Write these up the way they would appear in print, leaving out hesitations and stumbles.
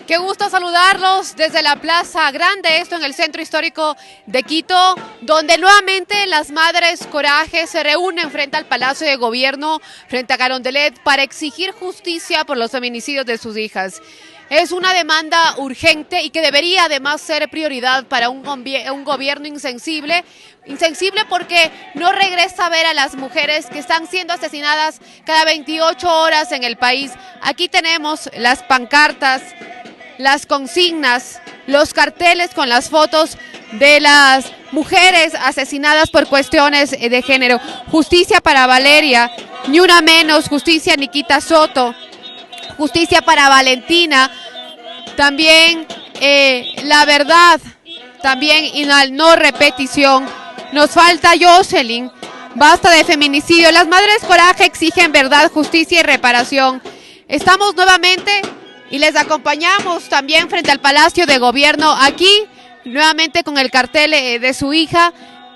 Qué gusto saludarlos desde la Plaza Grande, esto en el centro histórico de Quito, donde nuevamente las Madres Coraje se reúnen frente al Palacio de Gobierno, frente a Carondelet, para exigir justicia por los feminicidios de sus hijas. Es una demanda urgente y que debería además ser prioridad para un gobierno insensible porque no regresa a ver a las mujeres que están siendo asesinadas cada 28 horas en el país. Aquí tenemos las pancartas, las consignas, los carteles con las fotos de las mujeres asesinadas por cuestiones de género. Justicia para Valeria, ni una menos, justicia Nikita Soto, justicia para Valentina, también la verdad, también y la no repetición. Nos falta Jocelyn, basta de feminicidio. Las Madres Coraje exigen verdad, justicia y reparación. Estamos nuevamente y les acompañamos también frente al Palacio de Gobierno, aquí nuevamente con el cartel de su hija.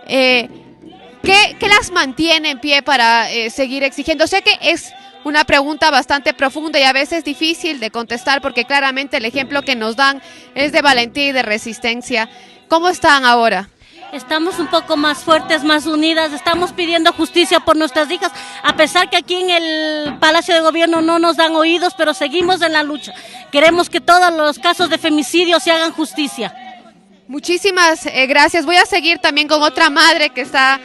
¿Qué las mantiene en pie para seguir exigiendo? Sé que es una pregunta bastante profunda y a veces difícil de contestar porque claramente el ejemplo que nos dan es de valentía y de resistencia. ¿Cómo están ahora? Estamos un poco más fuertes, más unidas, estamos pidiendo justicia por nuestras hijas, a pesar que aquí en el Palacio de Gobierno no nos dan oídos, pero seguimos en la lucha. Queremos que todos los casos de femicidio se hagan justicia. Muchísimas gracias. Voy a seguir también con otra madre que está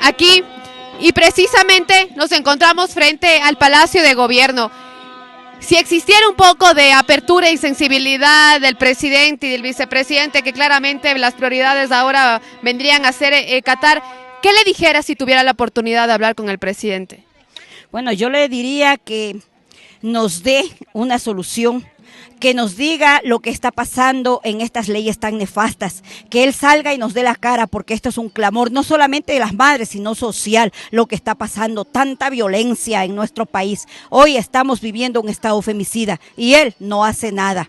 aquí y precisamente nos encontramos frente al Palacio de Gobierno. Si existiera un poco de apertura y sensibilidad del presidente y del vicepresidente, que claramente las prioridades ahora vendrían a ser Qatar, ¿qué le dijera si tuviera la oportunidad de hablar con el presidente? Bueno, yo le diría que nos dé una solución, que nos diga lo que está pasando en estas leyes tan nefastas, que él salga y nos dé la cara, porque esto es un clamor no solamente de las madres, sino social, lo que está pasando, tanta violencia en nuestro país. Hoy estamos viviendo un estado femicida y él no hace nada.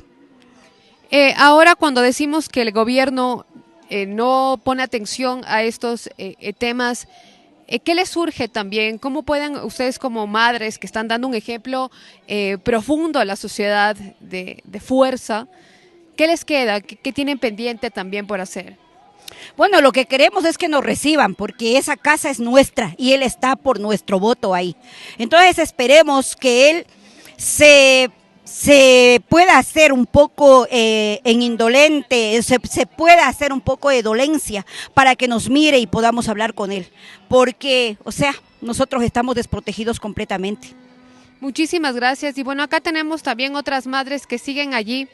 Ahora cuando decimos que el gobierno no pone atención a estos temas, ¿qué les surge también? ¿Cómo pueden ustedes como madres que están dando un ejemplo profundo a la sociedad de fuerza, qué les queda? ¿Qué tienen pendiente también por hacer? Bueno, lo que queremos es que nos reciban, porque esa casa es nuestra y él está por nuestro voto ahí. Entonces esperemos que él se pueda hacer un poco en indolente, se pueda hacer un poco de dolencia para que nos mire y podamos hablar con él, porque, o sea, nosotros estamos desprotegidos completamente. Muchísimas gracias. Y bueno, acá tenemos también otras madres que siguen allí,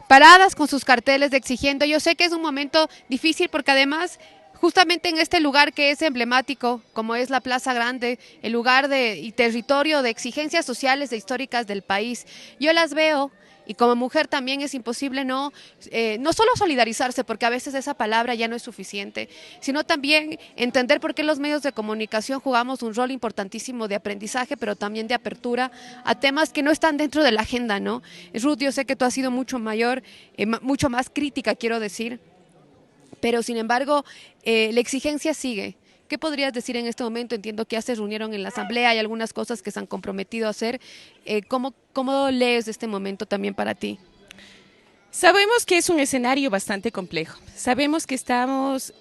paradas con sus carteles de exigiendo. Yo sé que es un momento difícil porque además justamente en este lugar que es emblemático, como es la Plaza Grande, el lugar y territorio de exigencias sociales e históricas del país, yo las veo y como mujer también es imposible no solo solidarizarse, porque a veces esa palabra ya no es suficiente, sino también entender por qué los medios de comunicación jugamos un rol importantísimo de aprendizaje, pero también de apertura a temas que no están dentro de la agenda, ¿no? Ruth, yo sé que tú has sido mucho más crítica, quiero decir, pero sin embargo, la exigencia sigue. ¿Qué podrías decir en este momento? Entiendo que ya se reunieron en la asamblea, hay algunas cosas que se han comprometido a hacer. ¿Cómo lees este momento también para ti? Sabemos que es un escenario bastante complejo. Sabemos que estamos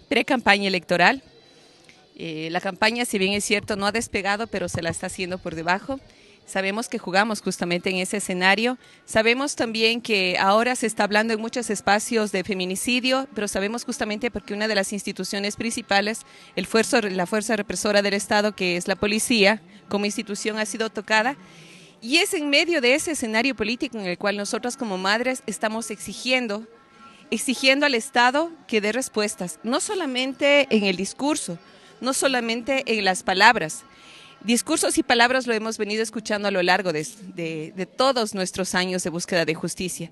pre-campaña electoral. La campaña, si bien es cierto, no ha despegado, pero se la está haciendo por debajo. Sabemos que jugamos justamente en ese escenario. Sabemos también que ahora se está hablando en muchos espacios de feminicidio, pero sabemos justamente porque una de las instituciones principales, la fuerza represora del Estado, que es la policía, como institución ha sido tocada. Y es en medio de ese escenario político en el cual nosotras como madres estamos exigiendo al Estado que dé respuestas, no solamente en el discurso, no solamente en las palabras. Discursos y palabras lo hemos venido escuchando a lo largo de todos nuestros años de búsqueda de justicia.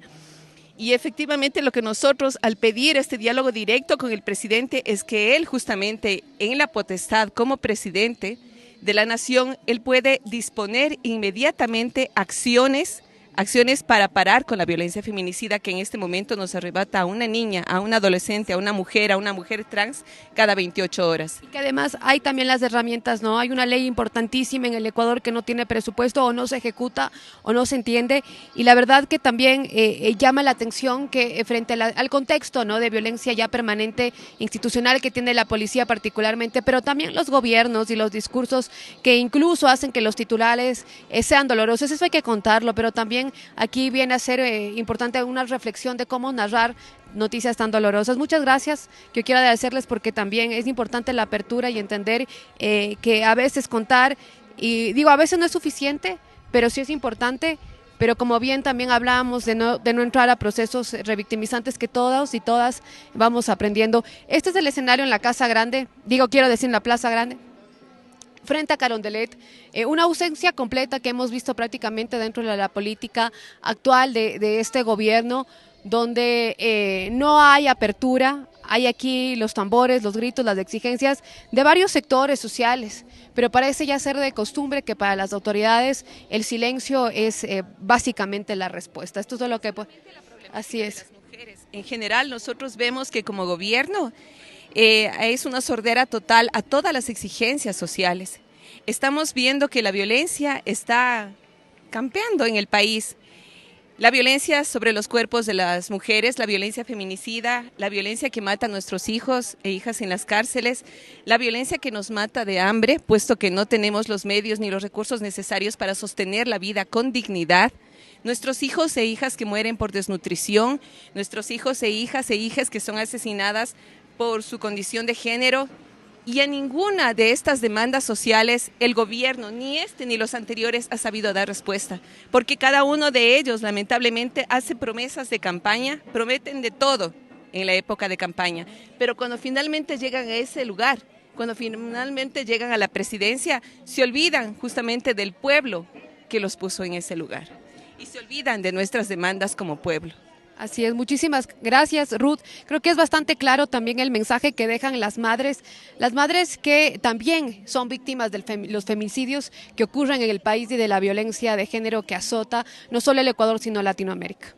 Y efectivamente lo que nosotros al pedir este diálogo directo con el presidente es que él justamente en la potestad como presidente de la nación, él puede disponer inmediatamente acciones acciones para parar con la violencia feminicida que en este momento nos arrebata a una niña, a una adolescente, a una mujer trans cada 28 horas. Y que además hay también las herramientas, ¿no? Hay una ley importantísima en el Ecuador que no tiene presupuesto o no se ejecuta o no se entiende, y la verdad que también llama la atención que frente al contexto, ¿no?, de violencia ya permanente institucional que tiene la policía particularmente, pero también los gobiernos y los discursos que incluso hacen que los titulares sean dolorosos. Eso hay que contarlo, pero también aquí viene a ser importante una reflexión de cómo narrar noticias tan dolorosas. Muchas gracias, que yo quiero agradecerles porque también es importante la apertura y entender que a veces contar, y digo, a veces no es suficiente, pero sí es importante. Pero como bien también hablábamos de no entrar a procesos revictimizantes que todos y todas vamos aprendiendo. Este es el escenario en la Casa Grande, quiero decir en la Plaza Grande, frente a Carondelet, una ausencia completa que hemos visto prácticamente dentro de la política actual de este gobierno, donde no hay apertura. Hay aquí los tambores, los gritos, las exigencias de varios sectores sociales, pero parece ya ser de costumbre que para las autoridades el silencio es básicamente la respuesta. Esto es lo que... Así es. En general, nosotros vemos que como gobierno es una sordera total a todas las exigencias sociales. Estamos viendo que la violencia está campeando en el país. La violencia sobre los cuerpos de las mujeres, la violencia feminicida, la violencia que mata a nuestros hijos e hijas en las cárceles, la violencia que nos mata de hambre, puesto que no tenemos los medios ni los recursos necesarios para sostener la vida con dignidad, nuestros hijos e hijas que mueren por desnutrición, nuestros hijos e hijas que son asesinadas por su condición de género. Y a ninguna de estas demandas sociales el gobierno, ni este ni los anteriores, ha sabido dar respuesta, porque cada uno de ellos lamentablemente hace promesas de campaña, prometen de todo en la época de campaña, pero cuando finalmente llegan a ese lugar, cuando finalmente llegan a la presidencia, se olvidan justamente del pueblo que los puso en ese lugar y se olvidan de nuestras demandas como pueblo. Así es, muchísimas gracias, Ruth. Creo que es bastante claro también el mensaje que dejan las madres que también son víctimas de los feminicidios que ocurren en el país y de la violencia de género que azota no solo el Ecuador, sino Latinoamérica.